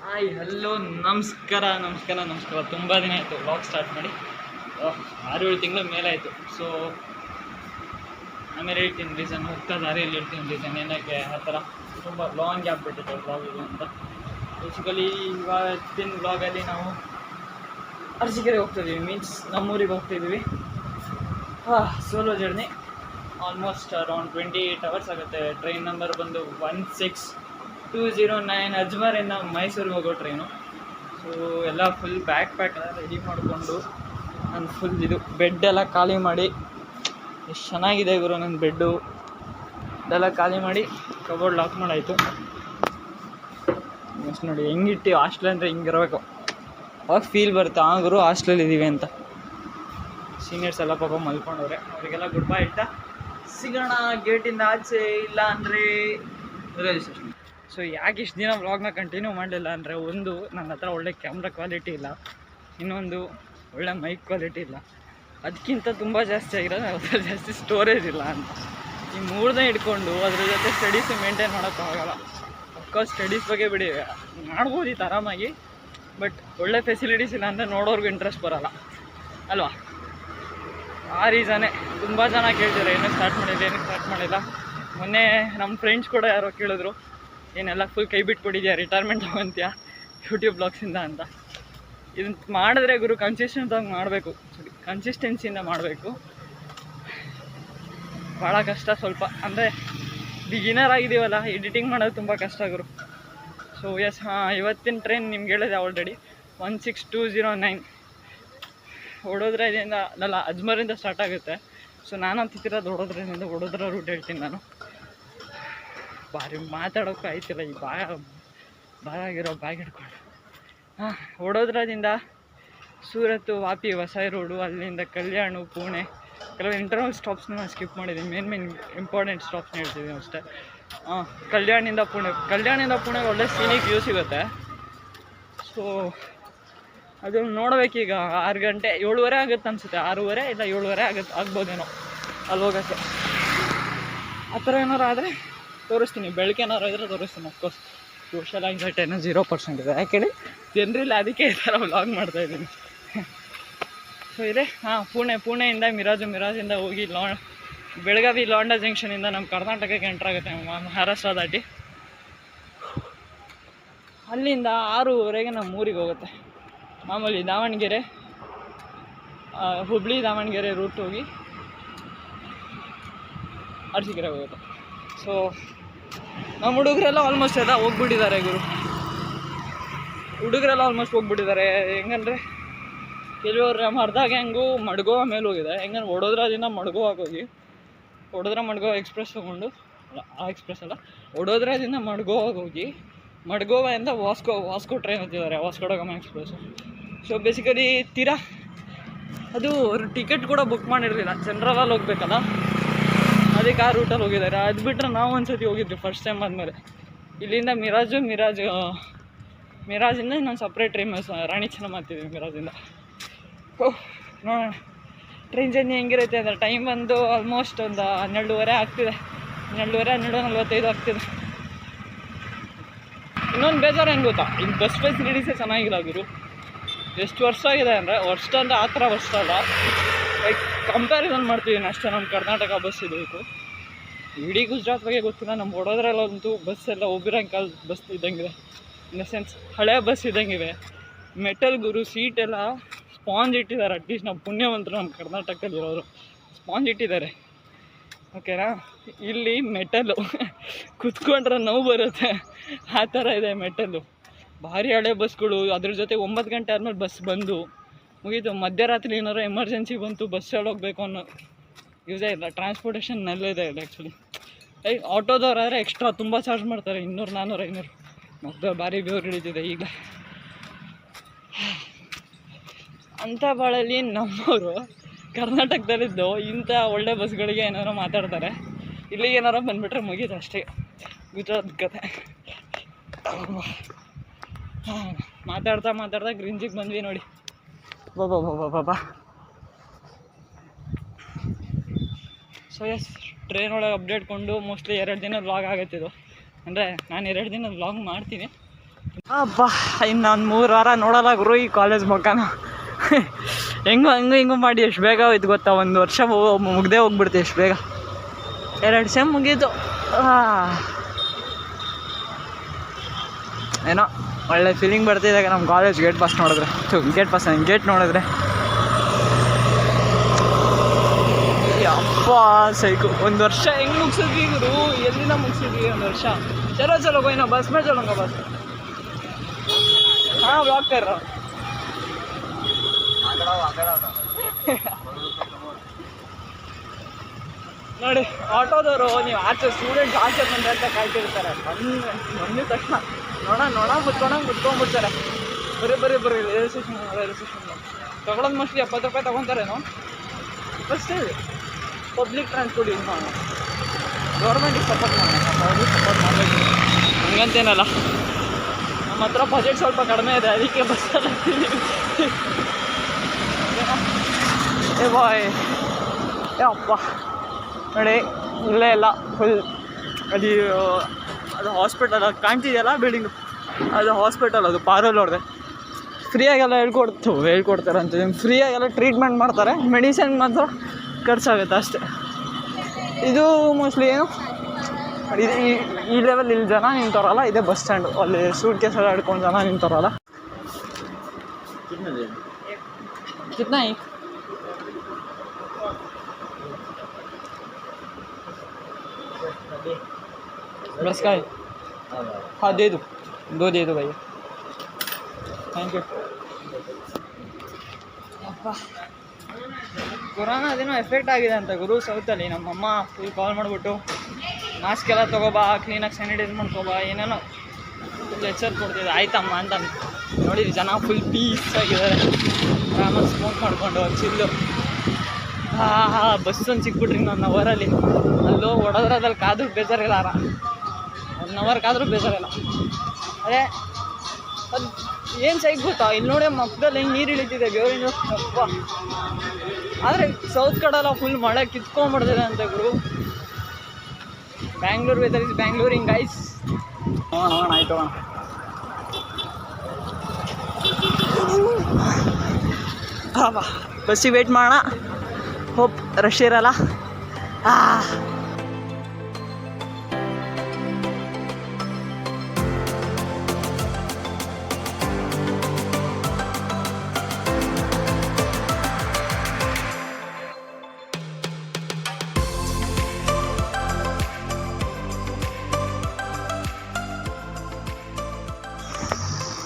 Hi hello ನಮಸ್ಕಾರ ನಮಸ್ಕಾರ ನಮಸ್ಕಾರ. ತುಂಬ ದಿನ ಆಯಿತು ವ್ಲಾಗ್ ಸ್ಟಾರ್ಟ್ ಮಾಡಿ, 6-7 ತಿಂಗಳ ಮೇಲೆ ಆಯಿತು. ಸೊ ಆಮೇಲೆ ಹೇಳ್ತೀನಿ ರೀಸನ್, ಹೋಗ್ತಾ ದಾರಿಯಲ್ಲಿ ಹೇಳ್ತೀನಿ ರೀಸನ್ ಏನಕ್ಕೆ ಆ ಥರ ತುಂಬ ಲಾಂಗ್ ಗ್ಯಾಪ್ ಬಿಟ್ಟಿದೆ ವ್ಲಾಗಿಗೆ ಅಂತ. ಬೇಸಿಕಲಿ ಇವತ್ತಿನ ವ್ಲಾಗಲ್ಲಿ ನಾವು ಅರಸೀಕೆರೆ ಹೋಗ್ತಾಯಿದ್ದೀವಿ, ಮೀನ್ಸ್ ನಮ್ಮೂರಿಗೆ ಹೋಗ್ತಾಯಿದ್ದೀವಿ. Solo journey, almost around 28 hours ಆಗುತ್ತೆ. ಟ್ರೈನ್ ನಂಬರ್ ಬಂದು 16209 ಅಜ್ಮರಿಂದ ಮೈಸೂರಿಗೆ ಹೋಗೋ ಟ್ರೈನು. ಸೊ ಎಲ್ಲ ಫುಲ್ ಬ್ಯಾಗ್ ಪ್ಯಾಕ್ ಎಲ್ಲ ರೆಡಿ ಮಾಡಿಕೊಂಡು ನಾನು ಫುಲ್ ಇದು ಬೆಡ್ ಎಲ್ಲ ಖಾಲಿ ಮಾಡಿ, ಎಷ್ಟು ಚೆನ್ನಾಗಿದೆ ಗುರು ನನ್ನ ಬೆಡ್ಡು, ಇದೆಲ್ಲ ಖಾಲಿ ಮಾಡಿ ಕಬೋರ್ಡ್ ಲಾಕ್ ಮಾಡಾಯಿತು. ಎಷ್ಟು ನೋಡಿ ಹೆಂಗಿಟ್ಟು ಹಾಸ್ಟೆಲ್ ಅಂದರೆ ಹಿಂಗಿರಬೇಕು, ಅವಾಗ ಫೀಲ್ ಬರುತ್ತೆ ಗುರು ಹಾಸ್ಟೆಲಲ್ಲಿ ಇದ್ದೀವಿ ಅಂತ. ಸೀನಿಯರ್ಸ್ ಎಲ್ಲ ಪಾಪ ಮಲ್ಕೊಂಡವ್ರೆ, ಅವರಿಗೆಲ್ಲ ಗುಡ್ ಬೈ ಇಟ್ಟ ಸಿಗೋಣ ಗೇಟಿಂದ ಆಚೆ, ಇಲ್ಲ ಅಂದರೆ ರೈಲ್ವೆ ಸ್ಟೇಷನ್. ಸೊ ಯಾಕೆ ಇಷ್ಟು ದಿನ ವ್ಲಾಗ್ನ ಕಂಟಿನ್ಯೂ ಮಾಡಲಿಲ್ಲ ಅಂದರೆ, ಒಂದು ನನ್ನ ಹತ್ರ ಒಳ್ಳೆ ಕ್ಯಾಮ್ರಾ ಕ್ವಾಲಿಟಿ ಇಲ್ಲ, ಇನ್ನೊಂದು ಒಳ್ಳೆ ಮೈಕ್ ಕ್ವಾಲಿಟಿ ಇಲ್ಲ, ಅದಕ್ಕಿಂತ ತುಂಬ ಜಾಸ್ತಿ ಆಗಿರೋದು ಅದ್ರ ಜಾಸ್ತಿ ಸ್ಟೋರೇಜ್ ಇಲ್ಲ ಅಂತ. ಈ ಮೂರನೇ ಇಟ್ಕೊಂಡು ಅದ್ರ ಜೊತೆ ಸ್ಟಡೀಸ್ ಮೇಂಟೈನ್ ಮಾಡೋಕ್ಕಾಗಲ್ಲ. ಅಫ್ಕೋರ್ಸ್ ಸ್ಟಡೀಸ್ ಬಗ್ಗೆ ಬಿಡಿ, ಮಾಡ್ಬೋದಿತ್ತು ಆರಾಮಾಗಿ, ಬಟ್ ಒಳ್ಳೆ ಫೆಸಿಲಿಟೀಸ್ ಇಲ್ಲ ಅಂದರೆ ನೋಡೋರ್ಗೂ ಇಂಟ್ರೆಸ್ಟ್ ಬರೋಲ್ಲ ಅಲ್ವಾ. ಆ ರೀಸನ್ನೇ ತುಂಬ ಜನ ಕೇಳ್ತಾರೆ ಏನೂ ಸ್ಟಾರ್ಟ್ ಮಾಡಿಲ್ಲ. ಮೊನ್ನೆ ನಮ್ಮ ಫ್ರೆಂಡ್ಸ್ ಕೂಡ ಯಾರೋ ಕೇಳಿದ್ರು, ಏನೆಲ್ಲ ಫುಲ್ ಕೈ ಬಿಟ್ಕೊಟ್ಟಿದ್ಯಾ, ರಿಟೈರ್ಮೆಂಟ್ ತಗೊಂತೀಯಾ ಯೂಟ್ಯೂಬ್ ಬ್ಲಾಗ್ಸಿಂದ ಅಂತ. ಇದನ್ನು ಮಾಡಿದ್ರೆ ಗುರು ಕನ್ಸಿಸ್ಟೆಂಟಾಗಿ ಮಾಡಬೇಕು, ಕನ್ಸಿಸ್ಟೆನ್ಸಿಯಿಂದ ಮಾಡಬೇಕು. ಭಾಳ ಕಷ್ಟ ಸ್ವಲ್ಪ, ಅಂದರೆ ಬಿಗಿನರ್ ಆಗಿದ್ದೀವಲ್ಲ, ಎಡಿಟಿಂಗ್ ಮಾಡೋದು ತುಂಬ ಕಷ್ಟ ಗುರು. ಸೊ ಎಸ್, ಇವತ್ತಿನ ಟ್ರೈನ್ ನಿಮ್ಗೆ ಹೇಳಿದೆ ಆಲ್ರೆಡಿ, 16209 ವಡೋದರಿಂದ ಅಲ್ಲ ಅಜ್ಮರಿಂದ ಸ್ಟಾರ್ಟ್ ಆಗುತ್ತೆ. ಸೊ ನಾನು ಅಂತಿರೋದು ವಡೋದರ ರೂಟ್ ಹೇಳ್ತೀನಿ ನಾನು. ಭಾರಿ ಮಾತಾಡೋಕ್ಕೂ ಆಯ್ತಿಲ್ಲ, ಈ ಬಾಯಾಗಿರೋ ಬ್ಯಾಗ್ ಹಿಡ್ಕೊಂಡು. ವಡೋದರದಿಂದ ಸೂರತ್, ವಾಪಿ, ವಸೈ ರೋಡು, ಅಲ್ಲಿಂದ ಕಲ್ಯಾಣ, ಪುಣೆ, ಕೆಲವು ಇಂಟರ್ನಲ್ ಸ್ಟಾಪ್ಸ್ನ ನಾನು ಸ್ಕಿಪ್ ಮಾಡಿದ್ದೀನಿ. ಮೇನ್ ಇಂಪಾರ್ಟೆಂಟ್ ಸ್ಟಾಪ್ಸ್ನ ಹೇಳ್ತಿದ್ದೀನಿ ಅಷ್ಟೇ. ಕಲ್ಯಾಣಿಂದ ಪುಣೆಗೆ ಒಳ್ಳೆ ಸೀನಿಕ್ ವ್ಯೂ ಸಿಗುತ್ತೆ. ಸೊ ಅದು ನೋಡಬೇಕೀಗ. 6 ಗಂಟೆ 7:30 ಆಗುತ್ತೆ ಅನಿಸುತ್ತೆ, 6:30 ಇಲ್ಲ 7:30 ಆಗ್ಬೋದೇನೋ ಅಲ್ಲಿ ಹೋಗೋಕ್ಕೆ. ಆ ಥರ ಏನಾರು ಆದರೆ ತೋರಿಸ್ತೀನಿ, ಬೆಳಗ್ಗೆ ಏನಾರು ಇದ್ದರೆ ತೋರಿಸ್ತೀನಿ. ಅಫ್ಕೋರ್ಸ್ ಸೋಷಲ್ ಆಂಗ್ಸೈಟಿ ಏನೋ 0% ಇದೆ, ಯಾಕೇಳಿ ಜನರಿಲ್ಲ, ಅದಕ್ಕೆ ಈ ಥರ ವ್ಲಾಗ್ ಮಾಡ್ತಾಯಿದ್ದೀನಿ. ಸೊ ಇದೆ ಪುಣೆಯಿಂದ ಮಿರಾಜಿಂದ ಹೋಗಿ ಬೆಳಗಾವಿ ಲಾಂಡಾ ಜಂಕ್ಷನಿಂದ ನಮ್ಮ ಕರ್ನಾಟಕಕ್ಕೆ ಎಂಟ್ರ್ ಆಗುತ್ತೆ, ಮಹಾರಾಷ್ಟ್ರ ದಾಟಿ. ಅಲ್ಲಿಂದ 6:30ಗೆ ನಮ್ಮ ಊರಿಗೆ ಹೋಗುತ್ತೆ. ಮಾಮೂಲಿ ದಾವಣಗೆರೆ, ಹುಬ್ಳಿ ದಾವಣಗೆರೆ ರೂಟ್ ಹೋಗಿ ಅರಸೀಕೆರೆಗೆ ಹೋಗುತ್ತೆ. ಸೊ ನಮ್ಮ ಹುಡುಗರೆಲ್ಲ ಆಲ್ಮೋಸ್ಟ್ ಎಲ್ಲ ಹೋಗ್ಬಿಟ್ಟಿದ್ದಾರೆ ಗುರು, ಹೋಗ್ಬಿಟ್ಟಿದ್ದಾರೆ. ಹೆಂಗಂದರೆ ಕೆಲವರು ನಮ್ಮ ಅರ್ಧ ಗ್ಯಾಂಗು ಮಡ್ಗೋವ ಮೇಲೆ ಹೋಗಿದೆ. ಹೆಂಗಂದ್ರೆ ವಡೋದರದಿಂದ ಮಡ್ಗೋವಾಗ ಹೋಗಿ ಮಡ್ಗೋವ ಎಕ್ಸ್ಪ್ರೆಸ್ ತೊಗೊಂಡು, ವಡೋದರದಿಂದ ಮಡ್ಗೋವಾಗ ಹೋಗಿ ಮಡ್ಗೋವೆಯಿಂದ ವಾಸ್ಕೋ ಟ್ರೈನ್ ಹತ್ತಿದ್ದಾರೆ, ವಾಸ್ಕೋ ಡ ಗಾಮಾ ಎಕ್ಸ್ಪ್ರೆಸ್ಸು. ಸೊ ಬೇಸಿಕಲಿ ಅದು ಅವರು ಟಿಕೆಟ್ ಕೂಡ ಬುಕ್ ಮಾಡಿರಲಿಲ್ಲ, ಜನರಲಲ್ಲಿ ಹೋಗ್ಬೇಕಲ್ಲ, ಅದಕ್ಕೆ ಆ ರೂಟಲ್ಲಿ ಹೋಗಿದ್ದಾರೆ. ಅದು ಬಿಟ್ಟರೆ ನಾವು ಒಂದ್ಸತಿ ಹೋಗಿದ್ವಿ ಫಸ್ಟ್ ಟೈಮ್ ಆದಮೇಲೆ. ಇಲ್ಲಿಂದ ಮಿರಾಜಿಂದ ಇನ್ನೊಂದು ಸಪ್ರೇಟ್ ಟ್ರೈನ್ ರಾಣಿ ಚೆನ್ನಮ್ಮ ಹತ್ತಿದ್ವಿ ಮಿರಾಜಿಂದ. ನೋಡೋಣ ಟ್ರೈನ್ ಜರ್ನಿ ಹೆಂಗಿರುತ್ತೆ ಅಂದರೆ, ಟೈಮ್ ಬಂದು ಆಲ್ಮೋಸ್ಟ್ ಒಂದು 12:30 ಆಗ್ತಿದೆ, 12:45 ಆಗ್ತಿದೆ. ಇನ್ನೊಂದು ಬೇಜಾರು ಏನು ಗೊತ್ತಾ, ಇಲ್ಲಿ ಬಸ್ ಫೆಸಿಲಿಟೀಸೇ ಚೆನ್ನಾಗಿಲ್ಲ ಗುರು. ಎಷ್ಟು ವರ್ಷ ಆಗಿದೆ ಅಂದರೆ, ಆ ಥರ ವರ್ಷ ಅಲ್ಲ, ಲೈಕ್ ಕಂಪ್ಯಾರಿಸನ್ ಮಾಡ್ತಿದ್ದೀನಿ ಅಷ್ಟೇ. ನಮ್ಮ ಕರ್ನಾಟಕ ಬಸ್ ಇದಬೇಕು, ಇಡೀ ಗುಜರಾತ್ ಬಗ್ಗೆ ಗೊತ್ತಿಲ್ಲ. ನಮ್ಮ ವಡೋದರಲ್ಲಂತೂ ಬಸ್ ಎಲ್ಲ ಒಬ್ಬಿರಂಕಲ್ ಬಸ್ ಇದ್ದಂಗಿದೆ, ಇನ್ ದ ಸೆನ್ಸ್ ಹಳೆ ಬಸ್ ಇದ್ದಂಗಿವೆ. ಮೆಟಲ್ ಗುರು, ಸೀಟೆಲ್ಲ ಸ್ಪಾಂಜ್ ಇಟ್ಟಿದ್ದಾರೆ. ಅಟ್ಲೀಸ್ಟ್ ನಾವು ಪುಣ್ಯವಂತರು, ನಮ್ಮ ಕರ್ನಾಟಕದಲ್ಲಿರೋರು ಸ್ಪಾಂಜ್ ಇಟ್ಟಿದ್ದಾರೆ, ಓಕೆನಾ. ಇಲ್ಲಿ ಮೆಟಲ್ಲು ಕುತ್ಕೊಂಡ್ರೆ ನೋವು ಬರುತ್ತೆ, ಆ ಥರ ಇದೆ ಮೆಟಲ್ಲು. ಭಾರಿ ಹಳೆ ಬಸ್ಗಳು, ಅದ್ರ ಜೊತೆ 9 ಗಂಟೆ ಆದಮೇಲೆ ಬಸ್ ಬಂದು ಮುಗೀತು. ಮಧ್ಯರಾತ್ರಿ ಏನಾರು ಎಮರ್ಜೆನ್ಸಿ ಬಂತು, ಬಸ್ ಹೋಗಬೇಕು ಅನ್ನೋ ಯೂಸೇ ಇಲ್ಲ. ಟ್ರಾನ್ಸ್ಪೋರ್ಟೇಷನ್ ನಲ್ಲಿದೆ ಇಲ್ಲ ಆ್ಯಕ್ಚುಲಿ. ಆಟೋದವ್ರಾದರೆ ಎಕ್ಸ್ಟ್ರಾ ತುಂಬ ಚಾರ್ಜ್ ಮಾಡ್ತಾರೆ, 200, 400, 500. ಮತ್ತೆ ಭಾರಿ ಬೆವರು ಹಿಡಿತಿದೆ ಈಗ. ಅಂಥ ಬಾಳಲ್ಲಿ ನಮ್ಮವರು ಕರ್ನಾಟಕದಲ್ಲಿದ್ದು ಇಂಥ ಒಳ್ಳೆ ಬಸ್ಗಳಿಗೆ ಏನಾರು ಮಾತಾಡ್ತಾರೆ, ಇಲ್ಲಿಗೆ ಏನಾರು ಬಂದುಬಿಟ್ರೆ ಮುಗೀತು ಅಷ್ಟೇ ಗುಜರಾತ್ ಕತೆ. ಮಾತಾಡ್ತಾ ಗ್ರೀನ್ಜಿಗೆ ಬಂದ್ವಿ ನೋಡಿ. ಬಾಬಾ. ಸೊ ಎಸ್, ಟ್ರೈನ್ ಒಳಗೆ ಅಪ್ಡೇಟ್ ಕೊಂಡು ಮೋಸ್ಟ್ಲಿ 2 ದಿನ ವ್ಲಾಗ್ ಆಗುತ್ತಿದ್ದು. ಅಂದರೆ ನಾನು 2 ದಿನ ವ್ಲಾಗ್ ಮಾಡ್ತೀನಿ, ಅಪ್ಪ ಇನ್ನೊಂದು 3 ವಾರ ನೋಡಲ್ಲ ಗುರು ಈ ಕಾಲೇಜ್ ಮುಖಾನ. ಹೆಂಗೂ ಮಾಡಿ ಎಷ್ಟು ಬೇಗ ಹೋಯ್ತು ಗೊತ್ತಾ, 1 ವರ್ಷ ಮುಗ್ದೇ ಹೋಗ್ಬಿಡ್ತು ಎಷ್ಟು ಬೇಗ. 2 ಸೆಮ್ ಮುಗೀತು. ಏನೋ ಒಳ್ಳೆ ಫೀಲಿಂಗ್ ಬರ್ತಿದ್ದಾಗ ನಮ್ಮ ಕಾಲೇಜ್ ಗೇಟ್ ನೋಡಿದ್ರೆ ಗೇಟ್ ನೋಡಿದ್ರೆ ಅಪ್ಪ ಸೈಕು. 1 ವರ್ಷ ಹೆಂಗೆ ಮುಗಿಸಿದ್ವಿ ಗುರು, ಎಲ್ಲಿಂದ ಮುಗಿಸಿದ್ವಿ 1 ವರ್ಷ. ಚಲೋ ಕೊಯ್ನ ಬಸ್ ಮೇ ಚಲೋಂಗ ಬಸ್. हाँ ब्लॉक कर रहा हूँ. ನೋಡಿ ಆಟೋದವರು ನೀವು ಆಚೆ ಸ್ಟೂಡೆಂಟ್ಸ್ ಆಚೆ ಬಂದ ಅಂತ ಕಾಯ್ತಿರ್ತಾರೆ. ಬಂದಿದ ತಕ್ಷಣ ಮುತ್ಕೊಂಡ್ಬಿಡ್ತಾರೆ. ಬರೀ ರೈಲ್ವೆ ಸ್ಟೇಷನ್ ತೊಗೊಳೋದು ಮೋಸ್ಟ್ಲಿ 70 ರೂಪಾಯಿ ತೊಗೊತಾರೇನೋ. ಫಸ್ಟ್ ಪಬ್ಲಿಕ್ ಟ್ರಾನ್ಸ್ಪೋರ್ಟ್ ಯೂಸ್ ಮಾಡೋಣ, ಗೌರ್ಮೆಂಟಿಗೆ ಸಪೋರ್ಟ್ ಮಾಡೋಣ, ಅವ್ರಿಗೆ ಸಪೋರ್ಟ್ ಮಾಡಬೇಕು. ಹಂಗಂತೇನಲ್ಲ, ನಮ್ಮ ಹತ್ರ ಬಜೆಟ್ ಸ್ವಲ್ಪ ಕಡಿಮೆ ಇದೆ, ಅದಕ್ಕೆ ಬಸ್ಸಲ್ಲಿ ಏ ಬಾಯ್ ಅಪ್ಪ ನೋಡಿ ಇಲ್ಲೇ ಎಲ್ಲ ಫುಲ್ ಅದು ಹಾಸ್ಪಿಟಲ್ ಅದು ಕಾಣ್ತಿದೆಯಲ್ಲ ಬಿಲ್ಡಿಂಗು, ಅದು ಹಾಸ್ಪಿಟಲ್. ಅದು ಪಾರೋಲ್ ಅವ್ರದ್ದೆ. ಫ್ರೀಯಾಗೆಲ್ಲ ಹೇಳ್ಕೊಡ್ತಾರೆ ಅಂತ, ಫ್ರೀಯಾಗೆಲ್ಲ ಟ್ರೀಟ್ಮೆಂಟ್ ಮಾಡ್ತಾರೆ. ಮೆಡಿಸಿನ್ ಮಾತ್ರ ಖರ್ಚಾಗುತ್ತೆ ಅಷ್ಟೇ. ಇದು ಮೋಸ್ಟ್ಲಿ ಏನು ಈ ಲೆವೆಲ್ ಇಲ್ಲಿ ಜನ ನಿಂತವ್ರಲ್ಲ, ಇದೇ ಬಸ್ ಸ್ಟ್ಯಾಂಡು. ಅಲ್ಲಿ ಸೂಟ್ ಕೇಸ್ ಎಲ್ಲ ಹಿಡ್ಕೊಂಡು ಜನ ನಿಂತವ್ರಲ್ಲ. ಕಿತ್ನಾ बस का है? हाँ दे दो 2 दे दो भैया, थैंक यू. ಅಪ್ಪ ಕೊರೋನಾ ಅದೇನೋ ಎಫೆಕ್ಟ್ ಆಗಿದೆ ಅಂತ ಗುರು ಸೌತಲ್ಲಿ. ನಮ್ಮಮ್ಮ ಫುಲ್ ಕಾಲ್ ಮಾಡಿಬಿಟ್ಟು ಮಾಸ್ಕ್ ಎಲ್ಲ ತೊಗೋಬಾ, ಕ್ಲೀನಾಗಿ ಸ್ಯಾನಿಟೈಸ್ ಮಾಡ್ಕೊಬಾ, ಏನೇನೋ ಫುಲ್ ಎಚ್ಚರ್ ಕೊಡ್ತಿದ್ದೆ. ಆಯ್ತಮ್ಮ ಅಂತ ನೋಡಿದ್ವಿ. ಜನ ಫುಲ್ ಪೀಸ್ ಆಗಿದ್ದಾರೆ, ಆರಾಮಾಗಿ ಸ್ಮೋಕ್ ಮಾಡಿಕೊಂಡು ಚಿಲ್ಲು. ಬಸ್ಸೊಂದು ಸಿಕ್ಬಿಟ್ರಿ ನನ್ನ ಅವರಲ್ಲಿ. ಅಲ್ಲೋ ವಡೋದ್ರದಲ್ಲಿ ಕಾದ್ರೂ ಬೇಜಾರಿಲ್ಲ, 1 ಅವರ್ ಕಾದ್ರೂ ಬೇಜಾರಿಲ್ಲ. ಅದೇ ಅದು ಏನು ಸೈಕ್ ಗೊತ್ತಾ, ಇಲ್ಲಿ ನೋಡಿ ಮಕ್ಕದಲ್ಲಿ ಹೆಂಗೆ ನೀರು ಇಳಿತಿದೆ ಬೇವಿನ ಅಪ್ಪ. ಆದರೆ ಸೌತ್ ಕಡೆಲ್ಲ ಫುಲ್ ಮಳೆ ಕಿತ್ಕೊಂಡ್ಬಿಡ್ತಿದೆ ಅಂತ ಗುರು. Bangalore weather is Bangaloring guys. ಹೋಗೋಣ ಆಯ್ತು ಹೋಗೋಣ. ಬಸ್ಸಿಗೆ ವೇಟ್ ಮಾಡೋಣ, ಹೋಪ್ ರಶ್ ಇರಲ್ಲ.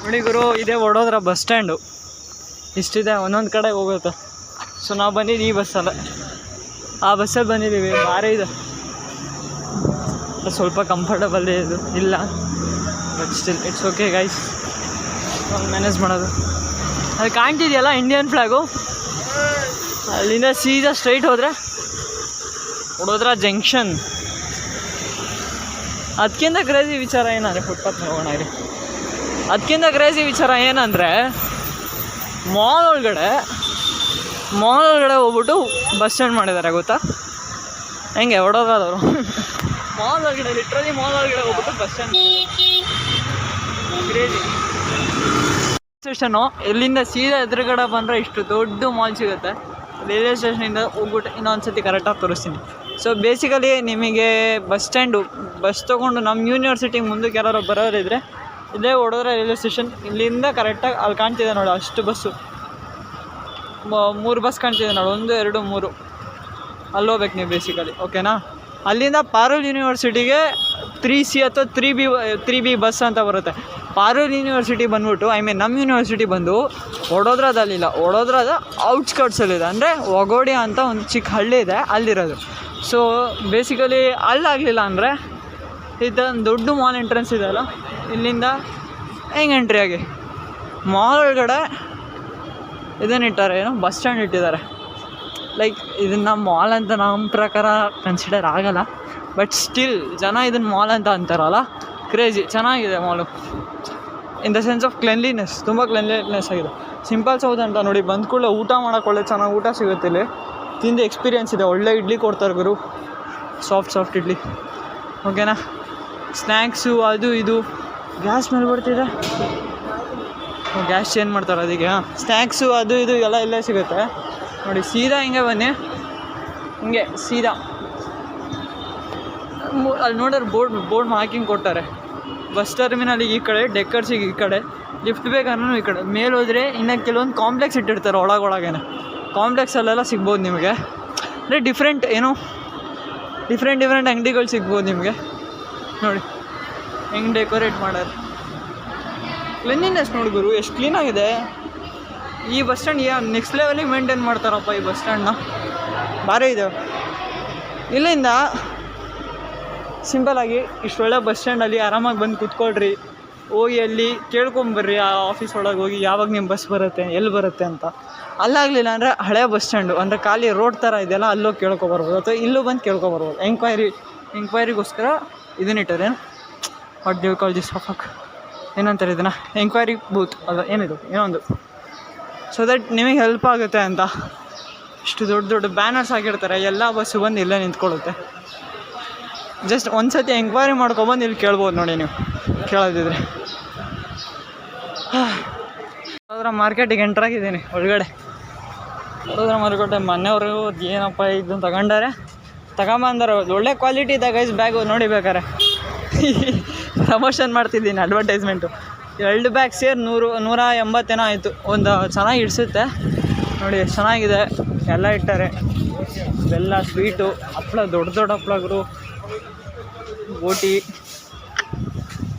ನೋಡಿ ಗುರು, ಇದೇ ವಡೋದರ ಬಸ್ ಸ್ಟ್ಯಾಂಡು. ಇಷ್ಟಿದೆ, ಒಂದೊಂದು ಕಡೆ ಹೋಗುತ್ತೆ. ಸೊ ನಾವು ಬಂದಿದ್ದು ಈ ಬಸ್ಸಲ್ಲ, ಆ ಬಸ್ಸಲ್ಲಿ ಬಂದಿದ್ದೀವಿ. ಭಾರಿ ಇದೆ, ಸ್ವಲ್ಪ ಕಂಫರ್ಟಬಲ್ ಇದು ಇಲ್ಲ, but still it's okay guys. Manage ಮಾಡೋದು. ಅದು ಕಾಣ್ತಿದೆಯಲ್ಲ ಇಂಡಿಯನ್ ಫ್ಲ್ಯಾಗು, ಅಲ್ಲಿಂದ ಸೀದಾ ಸ್ಟ್ರೈಟ್ ಹೋದರೆ ವಡೋದರ ಜಂಕ್ಷನ್. ಅದಕ್ಕಿಂತ ಕ್ರೇಜಿ ವಿಚಾರ ಏನಂದರೆ, ಫುಟ್ಪಾತ್ ಹೋಗೋಣ ಇಲ್ಲಿ. ಅದಕ್ಕಿಂತ ಕ್ರೇಜಿ ವಿಚಾರ ಏನಂದರೆ, ಮಾಲ್ ಒಳಗಡೆ ಹೋಗ್ಬಿಟ್ಟು ಬಸ್ ಸ್ಟ್ಯಾಂಡ್ ಮಾಡಿದ್ದಾರೆ ಗೊತ್ತಾ? ಹೆಂಗೆ ಹೊಡೋದಾದವರು ಮಾಲ್ ಒಳಗಡೆ, ಲಿಟ್ರಲಿ ಮಾಲ್ ಒಳಗಡೆ ಹೋಗ್ಬಿಟ್ಟು ಬಸ್ ಸ್ಟ್ಯಾಂಡ್ ಕ್ರೇಜಿ. ಸ್ಟೇಷನ್ನು ಇಲ್ಲಿಂದ ಸೀದಾ ಎದುರುಗಡೆ ಬಂದರೆ ಇಷ್ಟು ದೊಡ್ಡ ಮಾಲ್ ಸಿಗುತ್ತೆ. ರೈಲ್ವೆ ಸ್ಟೇಷನಿಂದ ಹೋಗ್ಬಿಟ್ಟು ಇನ್ನೊಂದ್ಸತಿ ಕರೆಕ್ಟಾಗಿ ತೋರಿಸ್ತೀನಿ. ಸೊ ಬೇಸಿಕಲಿ ನಿಮಗೆ ಬಸ್ ಸ್ಟ್ಯಾಂಡು, ಬಸ್ ತೊಗೊಂಡು ನಮ್ಮ ಯೂನಿವರ್ಸಿಟಿಗೆ ಮುಂದಕ್ಕೆ ಯಾರು ಬರೋರಿದ್ರೆ ಇದೇ ವಡೋದರ ರೈಲ್ವೆ ಸ್ಟೇಷನ್. ಇಲ್ಲಿಂದ ಕರೆಕ್ಟಾಗಿ ಅಲ್ಲಿ ಕಾಣ್ತಿದೆ ನೋಡಿ, ಅಷ್ಟು ಬಸ್ಸು, 3 ಬಸ್ ಕಾಣ್ತಿದೆ ನೋಡಿ, 1 2 3. ಅಲ್ಲಿ ಹೋಗ್ಬೇಕು ನೀವು ಬೇಸಿಕಲಿ, ಓಕೆನಾ? ಅಲ್ಲಿಂದ ಪಾರುಲ್ ಯೂನಿವರ್ಸಿಟಿಗೆ 3C ಅಥವಾ 3B ಬಸ್ ಅಂತ ಬರುತ್ತೆ. ಪಾರುಲ್ ಯೂನಿವರ್ಸಿಟಿ ಬಂದ್ಬಿಟ್ಟು, ನಮ್ಮ ಯೂನಿವರ್ಸಿಟಿ ಬಂದು ವಡೋದರದಲ್ಲಿಲ್ಲ, ವಡೋದರದ ಔಟ್ಸ್ಕರ್ಟ್ಸಲ್ಲಿದೆ. ಅಂದರೆ ಒಗೋಡಿ ಅಂತ ಒಂದು ಚಿಕ್ಕ ಹಳ್ಳಿ ಇದೆ, ಅಲ್ಲಿರೋದು. ಸೊ ಬೇಸಿಕಲಿ ಅಲ್ಲಾಗಲಿಲ್ಲ ಅಂದರೆ ಇದೊಂದು ದೊಡ್ಡ ಮಾಲ್ ಎಂಟ್ರೆನ್ಸ್ ಇದೆ ಅಲ್ಲ, ಇಲ್ಲಿಂದ ಹೆಂಗೆ ಎಂಟ್ರಿ ಆಗಿ ಮಾಲ್ ಒಳಗಡೆ ಇದನ್ನಿಟ್ಟಾರೆ, ಏನೋ ಬಸ್ ಸ್ಟ್ಯಾಂಡ್ ಇಟ್ಟಿದ್ದಾರೆ. ಲೈಕ್ ಇದನ್ನು ಮಾಲ್ ಅಂತ ನಮ್ಮ ಪ್ರಕಾರ ಕನ್ಸಿಡರ್ ಆಗಲ್ಲ, ಬಟ್ ಸ್ಟಿಲ್ ಜನ ಇದನ್ನು ಮಾಲ್ ಅಂತ ಅಂತಾರಲ್ಲ, ಕ್ರೇಜಿ. ಚೆನ್ನಾಗಿದೆ mall in the sense of cleanliness, ತುಂಬ ಕ್ಲೆನ್ಲಿನೆಸ್ ಆಗಿದೆ. ಸಿಂಪಲ್ ಸೌತ್ ಅಂತ ನೋಡಿ, ಬಂದ ಕೂಡಲೇ ಊಟ ಮಾಡೋಕ್ಕೆ ಒಳ್ಳೆ ಚೆನ್ನಾಗಿ ಊಟ ಸಿಗುತ್ತೆ ಇಲ್ಲಿ. ತಿಂದು ಎಕ್ಸ್ಪೀರಿಯೆನ್ಸ್ ಇದೆ, ಒಳ್ಳೆ ಇಡ್ಲಿ ಕೊಡ್ತಾರೆ ಗುರು, ಸಾಫ್ಟ್ ಇಡ್ಲಿ, ಓಕೆನಾ? ಸ್ನ್ಯಾಕ್ಸು ಅದು ಇದು ಗ್ಯಾಸ್ ಮೇಲೆ ಬರ್ತಿದೆ. ಗ್ಯಾಸ್ ಚೇಂಜ್ ಮಾಡ್ತಾರೆ ಅದಕ್ಕೆ. ಸ್ನ್ಯಾಕ್ಸು ಅದು ಇದು ಎಲ್ಲ ಇಲ್ಲೇ ಸಿಗುತ್ತೆ ನೋಡಿ. ಸೀದಾ ಹಿಂಗೆ ಬನ್ನಿ, ಹಿಂಗೆ ಸೀದಾ ಅಲ್ಲಿ ನೋಡಿದ್ರೆ ಬೋರ್ಡ್ ಮಾರ್ಕಿಂಗ್ ಕೊಟ್ಟಾರೆ. ಬಸ್ ಟರ್ಮಿನಲಿಗೆ ಈ ಕಡೆ, ಡೆಕ್ಕರ್ಸಿಗೆ ಈ ಕಡೆ, ಲಿಫ್ಟ್ ಬೇಕಂದ್ರೂ ಈ ಕಡೆ. ಮೇಲೆ ಹೋದರೆ ಇನ್ನು ಕೆಲವೊಂದು ಕಾಂಪ್ಲೆಕ್ಸ್ ಇಟ್ಟಿರ್ತಾರೆ ಒಳಗೇನೆ. ಕಾಂಪ್ಲೆಕ್ಸಲ್ಲೆಲ್ಲ ಸಿಗ್ಬೋದು ನಿಮಗೆ. ಅಂದರೆ ಡಿಫ್ರೆಂಟ್ ಅಂಗಡಿಗಳು ಸಿಗ್ಬೋದು ನಿಮಗೆ. ನೋಡಿ ಹೆಂಗೆ ಡೆಕೋರೇಟ್ ಮಾಡೋದು. ಕ್ಲೀನಿನೆಸ್ ನೋಡಿ ಗುರು, ಎಷ್ಟು ಕ್ಲೀನಾಗಿದೆ ಈ ಬಸ್ ಸ್ಟ್ಯಾಂಡ್. ನೆಕ್ಸ್ಟ್ ಲೆವೆಲಿಗೆ ಮೇಂಟೈನ್ ಮಾಡ್ತಾರಪ್ಪ ಈ ಬಸ್ ಸ್ಟ್ಯಾಂಡ್ನ. ಭಾರಿ ಇದೆ. ಇಲ್ಲಿಂದ ಸಿಂಪಲಾಗಿ ಇಷ್ಟು ಒಳ್ಳೆ ಬಸ್ ಸ್ಟ್ಯಾಂಡಲ್ಲಿ ಆರಾಮಾಗಿ ಬಂದು ಕೂತ್ಕೊಳ್ರಿ. ಹೋಗಿ ಅಲ್ಲಿ ಕೇಳ್ಕೊಂಬರ್ರಿ ಆ ಆಫೀಸ್ ಒಳಗೆ ಹೋಗಿ ಯಾವಾಗ ನಿಮ್ಮ ಬಸ್ ಬರುತ್ತೆ, ಎಲ್ಲಿ ಬರುತ್ತೆ ಅಂತ. ಅಲ್ಲಾಗಲಿಲ್ಲ ಅಂದರೆ ಹಳೆ ಬಸ್ ಸ್ಟ್ಯಾಂಡು ಅಂದರೆ ಖಾಲಿ ರೋಡ್ ಥರ ಇದೆಯಲ್ಲ, ಅಲ್ಲೋಗಿ ಕೇಳ್ಕೊಬರ್ಬೋದು. ಅಥವಾ ಇಲ್ಲೂ ಬಂದು ಕೇಳ್ಕೊಬರ್ಬೋದು. ಎಂಕ್ವೈರಿಗೋಸ್ಕರ ಇದನ್ನಿಟ್ಟರೇನು what do you call this ಆಫಕ್, ಏನಂತಾರೆ ಇದನ್ನು, ಎಂಕ್ವೈರಿ ಬೂತ್ ಅಲ್ಲ ಏನಿದು ಏನೊಂದು. ಸೊ ದಟ್ ನಿಮಗೆ ಹೆಲ್ಪ್ ಆಗುತ್ತೆ ಅಂತ ಇಷ್ಟು ದೊಡ್ಡ ಬ್ಯಾನರ್ಸ್ ಹಾಕಿರ್ತಾರೆ. ಎಲ್ಲ ಬಸ್ಸು ಬಂದು ಇಲ್ಲೇ ನಿಂತ್ಕೊಳ್ಳುತ್ತೆ. ಜಸ್ಟ್ ಒಂದು ಸತಿ ಎಂಕ್ವೈರಿ ಮಾಡ್ಕೊಬಂದು ಇಲ್ಲಿ ಕೇಳ್ಬೋದು ನೋಡಿ ನೀವು ಕೇಳೋದಿದ್ರೆ. ವಡೋದರ ಮಾರ್ಕೆಟಿಗೆ ಎಂಟ್ರಾಗಿದ್ದೀನಿ ಒಳಗಡೆ. ವಡೋದರ ಮಾರ್ಕೆಟ್ ಮನೆಯವರು ಏನಪ್ಪ ಇದನ್ನು ತಗೊಂಬಂದಾರೆ. ಒಳ್ಳೆ ಕ್ವಾಲಿಟಿ ಇದೆ ಗೈಸ್ ಬ್ಯಾಗು ನೋಡಿ ಬೇಕಾರೆ. ಪ್ರಮೋಷನ್ ಮಾಡ್ತಿದ್ದೀನಿ, ಅಡ್ವರ್ಟೈಸ್ಮೆಂಟು. 2 ಬ್ಯಾಗ್ ಸೇರಿ 180 ಆಯಿತು. ಒಂದು ಚೆನ್ನಾಗಿ ಇಡಿಸುತ್ತೆ ನೋಡಿ, ಎಷ್ಟು ಚೆನ್ನಾಗಿದೆ. ಎಲ್ಲ ಇಟ್ಟಾರೆ, ಬೆಲ್ಲ, ಸ್ವೀಟು, ಹಪ್ಪಳ, ದೊಡ್ಡ ಹಪ್ಪಳಗಳು, ಬೋಟಿ.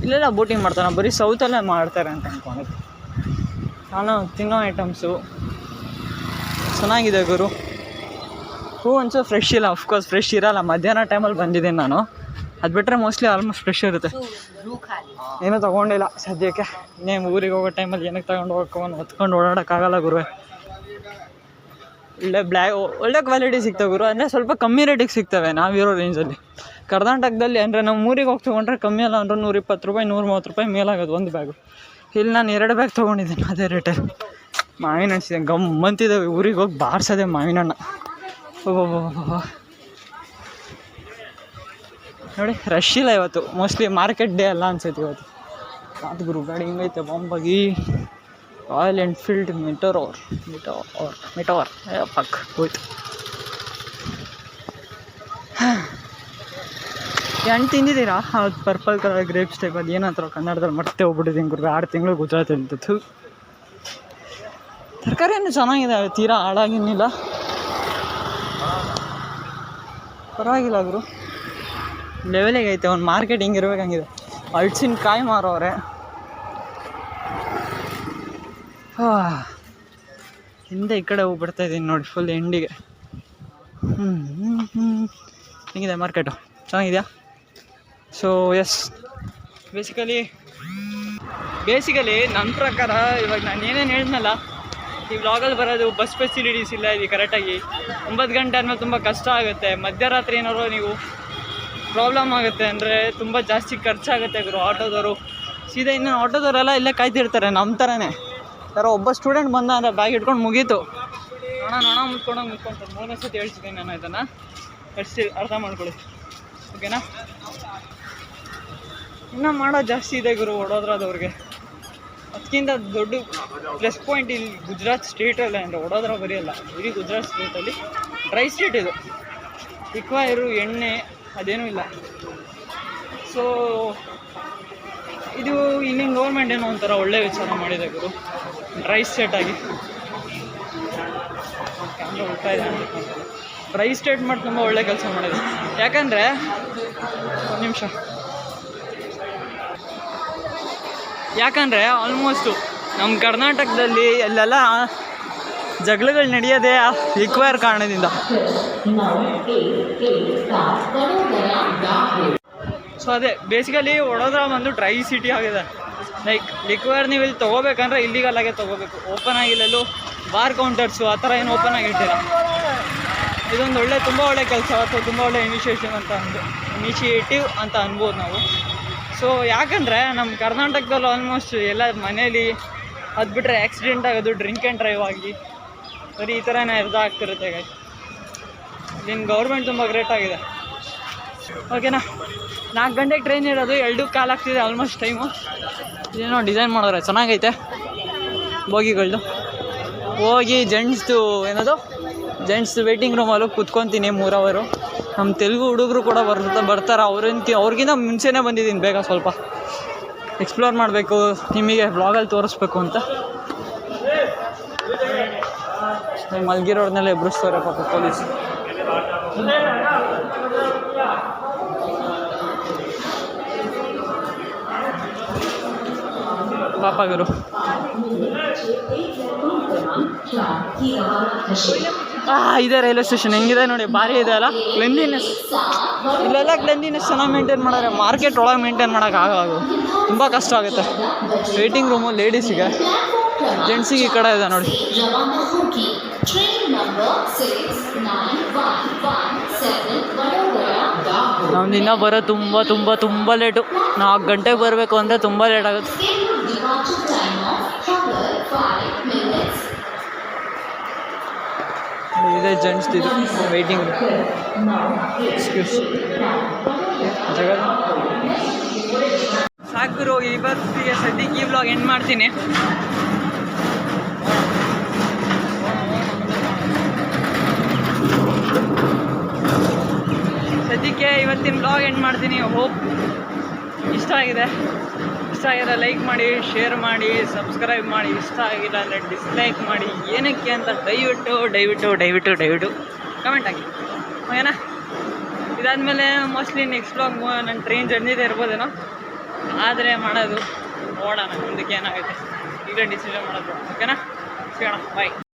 ಇಲ್ಲೆಲ್ಲ ಬೋಟಿಂಗ್ ಮಾಡ್ತಾರೆ, ಬರೀ ಸೌತಲ್ಲೇ ಮಾಡ್ತಾರೆ ಅಂತ ಅಂದ್ಕೊಂಡಿದ್ದೆ ನಾನು. ತಿನ್ನೋ ಐಟಮ್ಸು ಚೆನ್ನಾಗಿದೆ ಗುರು. ಹೂ ಒಂಚೂರು ಫ್ರೆಶ್ ಇಲ್ಲ, ಅಫ್ಕೋರ್ಸ್ ಫ್ರೆಶ್ ಇರೋಲ್ಲ. ಮಧ್ಯಾಹ್ನ ಟೈಮಲ್ಲಿ ಬಂದಿದ್ದೀನಿ ನಾನು. ಅದು ಬಿಟ್ಟರೆ ಮೋಸ್ಟ್ಲಿ ಆಲ್ಮೋಸ್ಟ್ ಫ್ರೆಶ್ ಇರುತ್ತೆ. ಏನೂ ತೊಗೊಂಡಿಲ್ಲ ಸದ್ಯಕ್ಕೆ. ಇನ್ನೇನು ಊರಿಗೆ ಹೋಗೋ ಟೈಮಲ್ಲಿ ಏನಕ್ಕೆ ಹೊತ್ಕೊಂಡು ಓಡಾಡೋಕ್ಕಾಗಲ್ಲ ಗುರುವೆ. ಒಳ್ಳೆ ಕ್ವಾಲಿಟಿ ಸಿಗ್ತವೆ ಗುರು. ಅಂದರೆ ಸ್ವಲ್ಪ ಕಮ್ಮಿ ರೇಟಿಗೆ ಸಿಗ್ತವೆ ನಾವಿರೋ ರೇಂಜಲ್ಲಿ. ಕರ್ನಾಟಕದಲ್ಲಿ ಅಂದರೆ ನಮ್ಮ ಊರಿಗೆ ಹೋಗಿ ತೊಗೊಂಡ್ರೆ ಕಮ್ಮಿ ಅಲ್ಲ ಅಂದ್ರೆ 120 ರೂಪಾಯಿ 130 ರೂಪಾಯಿ ಮೇಲಾಗೋದು ಒಂದು ಬ್ಯಾಗು. ಇಲ್ಲಿ ನಾನು 2 ಬ್ಯಾಗ್ ತೊಗೊಂಡಿದ್ದೀನಿ ಅದೇ ರೇಟಲ್ಲಿ. ಮಾವಿನ ಹಣ್ಣಿದೆ ಗಮ್ಮಂತಿದ್ದಾವೆ. ಊರಿಗೆ ಹೋಗಿ ಬಾರಿಸೋದೆ ಮಾವಿನ ಹಣ್ಣು. ನೋಡಿ ರಶ್ ಇಲ್ಲ ಇವತ್ತು. ಮೋಸ್ಟ್ಲಿ ಮಾರ್ಕೆಟ್ ಡೇ ಅಲ್ಲ ಅನ್ಸುತ್ತೆ ಇವತ್ತು. ಅದು ಗುರು ಗಾಡಿ ಹಿಂಗೈತೆ ಬಾಂಬಾಗಿ. ರಾಯಲ್ ಎನ್ಫೀಲ್ಡ್ ಮೆಟೋರ್ ಪಕ್ ಹೋಯ್ತು. ಹಣ್ಣು ತಿಂದಿದ್ದೀರಾ? ಅದು ಪರ್ಪಲ್ ಕಲರ್ ಗ್ರೇಪ್ಸ್ ಟೈಪ್. ಅದು ಏನಂತಾರೋ ಕನ್ನಡದಲ್ಲಿ ಮತ್ತೆ ಹೋಗ್ಬಿಟ್ಟಿದ್ದೀನಿ ಗುರು. 6 ತಿಂಗಳು ಗುಜರಾತ್ ಇರ್ತಿತ್ತು. ತರಕಾರಿಯನ್ನು ಚೆನ್ನಾಗಿದೆ, ತೀರಾ ಹಾಳಾಗಿನಿಲ್ಲ, ಪರವಾಗಿಲ್ಲ ಗುರು. ಲೆವೆಲಿಗೆ ಐತೆ. ಒಂದು ಮಾರ್ಕೆಟ್ ಹಿಂಗೆ ಇರಬೇಕಂಗಿದೆ. ಹಲಸಿನಕಾಯಿ ಮಾರೋರೆ. ಹಿಂದೆ ಈ ಕಡೆ ಹೋಗ್ಬಿಡ್ತಾಯಿದ್ದೀನಿ ನೋಡಿ, ಫುಲ್ ಎಂಡಿಗೆ. ಹೆಂಗಿದೆ ಮಾರ್ಕೆಟು? ಚೆನ್ನಾಗಿದೆಯಾ? ಸೊ ಎಸ್, ಬೇಸಿಕಲಿ ನನ್ನ ಪ್ರಕಾರ ಇವಾಗ ನಾನು ಏನೇನು ಹೇಳಿದ್ನಲ್ಲ, ಈ ವ್ಲಾಗಲ್ಲಿ ಬರೋದು ಬಸ್ ಫೆಸಿಲಿಟೀಸ್ ಇಲ್ಲ ಇಲ್ಲಿ ಕರೆಕ್ಟಾಗಿ. 9 ಗಂಟೆ ಆದಮೇಲೆ ತುಂಬ ಕಷ್ಟ ಆಗುತ್ತೆ. ಮಧ್ಯರಾತ್ರಿ ಏನಾದ್ರು ನೀವು ಪ್ರಾಬ್ಲಮ್ ಆಗುತ್ತೆ ಅಂದರೆ ತುಂಬ ಜಾಸ್ತಿ ಖರ್ಚಾಗುತ್ತೆ ಗುರು. ಆಟೋದವರು ಸೀದಾ ಇನ್ನು ಆಟೋದವರೆಲ್ಲ ಇಲ್ಲೇ ಕಾಯ್ತಿರ್ತಾರೆ ನಮ್ಮ ಥರನೇ. ಯಾರೋ ಒಬ್ಬ ಸ್ಟೂಡೆಂಟ್ ಬಂದ ಅಂದರೆ ಬ್ಯಾಗ್ ಇಟ್ಕೊಂಡು ಮುಗೀತು, ನೋಣ ಮುಚ್ಕೊಂಡಂಗೆ ಮುಚ್ಕೊಂತಾರೆ. 3ನೇ ಸತಿ ಹೇಳ್ತಿದ್ದೀನಿ ನಾನು ಇದನ್ನು. ಅರ್ಥ ಮಾಡ್ಕೊಳ್ಳಿ, ಓಕೆನಾ? ಇನ್ನೂ ಮಾಡೋ ಜಾಸ್ತಿ ಇದೆ ಗುರು ವಡೋದರಾದವ್ರಿಗೆ. ಅದಕ್ಕಿಂತ ದೊಡ್ಡ ಪ್ಲಸ್ ಪಾಯಿಂಟ್ ಇಲ್ಲಿ ಗುಜರಾತ್ ಸ್ಟೇಟಲ್ಲೇ ಅಂದರೆ ವಡೋದರ ಬರೆಯಲ್ಲ, ಇಡೀ ಗುಜರಾತ್ ಸ್ಟೇಟಲ್ಲಿ ಡ್ರೈ ಸ್ಟೇಟ್ ಇದು. ರಿಕ್ವೈರು ಎಣ್ಣೆ ಅದೇನೂ ಇಲ್ಲ. ಸೊ ಇದು ಇಲ್ಲಿನ ಗೌರ್ಮೆಂಟ್ ಏನೋ ಒಂಥರ ಒಳ್ಳೆ ವಿಚಾರ ಮಾಡಿದೆ ಗುರು, ಡ್ರೈ ಸ್ಟೇಟಾಗಿ. ಕ್ಯಾಮ್ರಾ ಹೋಗ್ತಾ ಇದೆ ಅಂತ ಡ್ರೈ ಸ್ಟೇಟ್ ಮಾಡಿ ತುಂಬ ಒಳ್ಳೆ ಕೆಲಸ ಮಾಡಿದೆ. ಯಾಕಂದರೆ ಒಂದು ನಿಮಿಷ, ಯಾಕಂದರೆ ಆಲ್ಮೋಸ್ಟು ನಮ್ಮ ಕರ್ನಾಟಕದಲ್ಲಿ ಎಲ್ಲೆಲ್ಲ ಜಗಳಗಳು ನಡೆಯೋದೇ ಲಿಕ್ವೈರ್ ಕಾರಣದಿಂದ. ಸೊ ಅದೇ ಬೇಸಿಕಲಿ ವಡೋದರ ಬಂದು ಡ್ರೈ ಸಿಟಿ ಆಗಿದೆ. ಲೈಕ್ ಲಿಕ್ವೈರ್ ನೀವು ಇಲ್ಲಿ ತೊಗೋಬೇಕಂದ್ರೆ ಇಲ್ಲಿಗಲ್ಲಾಗೆ ತೊಗೋಬೇಕು. ಓಪನ್ ಆಗಿಲ್ಲಲ್ಲೂ ಬಾರ್ ಕೌಂಟರ್ಸು ಆ ಥರ ಏನು ಓಪನ್ ಆಗಿರ್ತೀರ. ಇದೊಂದು ತುಂಬ ಒಳ್ಳೆ ಕೆಲಸ ಅಥವಾ ತುಂಬ ಒಳ್ಳೆ ಇನಿಷಿಯೇಟಿವ್ ಅಂತ ಅನ್ಬೋದು ನಾವು. ಸೊ ಯಾಕಂದರೆ ನಮ್ಮ ಕರ್ನಾಟಕದಲ್ಲಿ ಆಲ್ಮೋಸ್ಟ್ ಎಲ್ಲ ಮನೇಲಿ ಅದು ಬಿಟ್ಟರೆ ಆಕ್ಸಿಡೆಂಟ್ ಆಗೋದು, ಡ್ರಿಂಕ್ ಆ್ಯಂಡ್ ಡ್ರೈವ್ ಆಗಿ ಬರೀ ಈ ಥರನೇ ಆಗ್ತಿರುತ್ತೆ. ಇಲ್ಲಿನ ಗೌರ್ಮೆಂಟ್ ತುಂಬ ಗ್ರೇಟ್ ಆಗಿದೆ, ಓಕೆನಾ? 4 ಗಂಟೆಗೆ ಟ್ರೈನ್ ಇರೋದು, 2:15 ಆಗ್ತಿದೆ ಆಲ್ಮೋಸ್ಟ್ ಟೈಮು. ಏನೋ ಡಿಸೈನ್ ಮಾಡೋರೆ, ಚೆನ್ನಾಗೈತೆ ಬೋಗಿಗಳದ್ದು. ಹೋಗಿ ಜೆಂಟ್ಸ್ದು ಜೆಂಟ್ಸ್ ವೇಟಿಂಗ್ ರೂಮಲ್ಲೂ ಕೂತ್ಕೊತೀನಿ 3 ಅವರು. ನಮ್ಮ ತೆಲುಗು ಹುಡುಗರು ಕೂಡ ಬರ್ತಾರೆ. ಅವ್ರಿಗಿಂತ ಮುಂಚೆನೇ ಬಂದಿದ್ದೀನಿ, ಬೇಗ ಸ್ವಲ್ಪ ಎಕ್ಸ್ಪ್ಲೋರ್ ಮಾಡಬೇಕು, ನಿಮಗೆ ವ್ಲಾಗಲ್ಲಿ ತೋರಿಸ್ಬೇಕು ಅಂತ. ಮಲ್ಗಿರೋರ್ನೆಲ್ಲ ಎಬ್ಬಿಸ್ತಾರೆ ಪಾಪ ಪೊಲೀಸ್. ಪಾಪಗರು ಇದೆ ರೈಲ್ವೆ ಸ್ಟೇಷನ್. ಹೆಂಗಿದೆ ನೋಡಿ, ಭಾರಿ ಇದೆ ಅಲ್ಲ ಕ್ಲೆನ್ಲಿನೆಸ್. ಇಲ್ಲೆಲ್ಲ ಕ್ಲೆನ್ಲಿನೆಸ್ ಚೆನ್ನಾಗಿ ಮೇಂಟೈನ್ ಮಾಡೋರೆ. ಮಾರ್ಕೆಟ್ ಒಳಗೆ ಮೇಂಟೈನ್ ಮಾಡೋಕ್ಕಾಗೋದು ತುಂಬ ಕಷ್ಟ ಆಗುತ್ತೆ. ವೇಟಿಂಗ್ ರೂಮು ಲೇಡೀಸಿಗೆ, ಜೆಂಟ್ಸಿಗೆ ಈ ಕಡೆ ಇದೆ ನೋಡಿ. ನಮ್ದು ಇನ್ನೂ ಬರೋ ತುಂಬ ಲೇಟು. 4 ಗಂಟೆಗೆ ಬರಬೇಕು ಅಂದರೆ ತುಂಬ ಲೇಟ್ ಆಗುತ್ತೆ. ಇದೆ ಜೆಂಟ್ಸ್ ಇದು ವೆಯ್ಟಿಂಗ್ ಜಗತ್. ಸಾಕು, ಇವತ್ತಿಗೆ ಸದ್ಯಕ್ಕೆ ಈ ವ್ಲಾಗ್ ಎಂಡ್ ಮಾಡ್ತೀನಿ. ಇವತ್ತಿನ ವ್ಲಾಗ್ ಎಂಡ್ ಮಾಡ್ತೀನಿ. ಹೋಪ್ ಇಷ್ಟ ಆಗಿದ್ರೆ ಲೈಕ್ ಮಾಡಿ, ಶೇರ್ ಮಾಡಿ, ಸಬ್ಸ್ಕ್ರೈಬ್ ಮಾಡಿ. ಇಷ್ಟ ಆಗಿಲ್ಲ ಅಂದರೆ ಡಿಸ್ಲೈಕ್ ಮಾಡಿ. ಏನಕ್ಕೆ ಅಂತ ದಯವಿಟ್ಟು ಕಮೆಂಟ್ ಹಾಕಿ, ಓಕೆನಾ? ಇದಾದಮೇಲೆ ಮೋಸ್ಟ್ಲಿ ನೆಕ್ಸ್ಟ್ ವ್ಲಾಗ್ ನನ್ನ ಟ್ರೈನ್ ಜರ್ನಿದೇ ಇರ್ಬೋದೇನೋ, ಆದರೆ ಮಾಡೋದು ನೋಡೋಣ ಮುಂದಕ್ಕೆ ಏನಾಗುತ್ತೆ. ಈಗ ಡಿಸಿಷನ್ ಮಾಡೋದು, ಓಕೆನಾ? ಸಿಗೋಣ, ಬಾಯ್.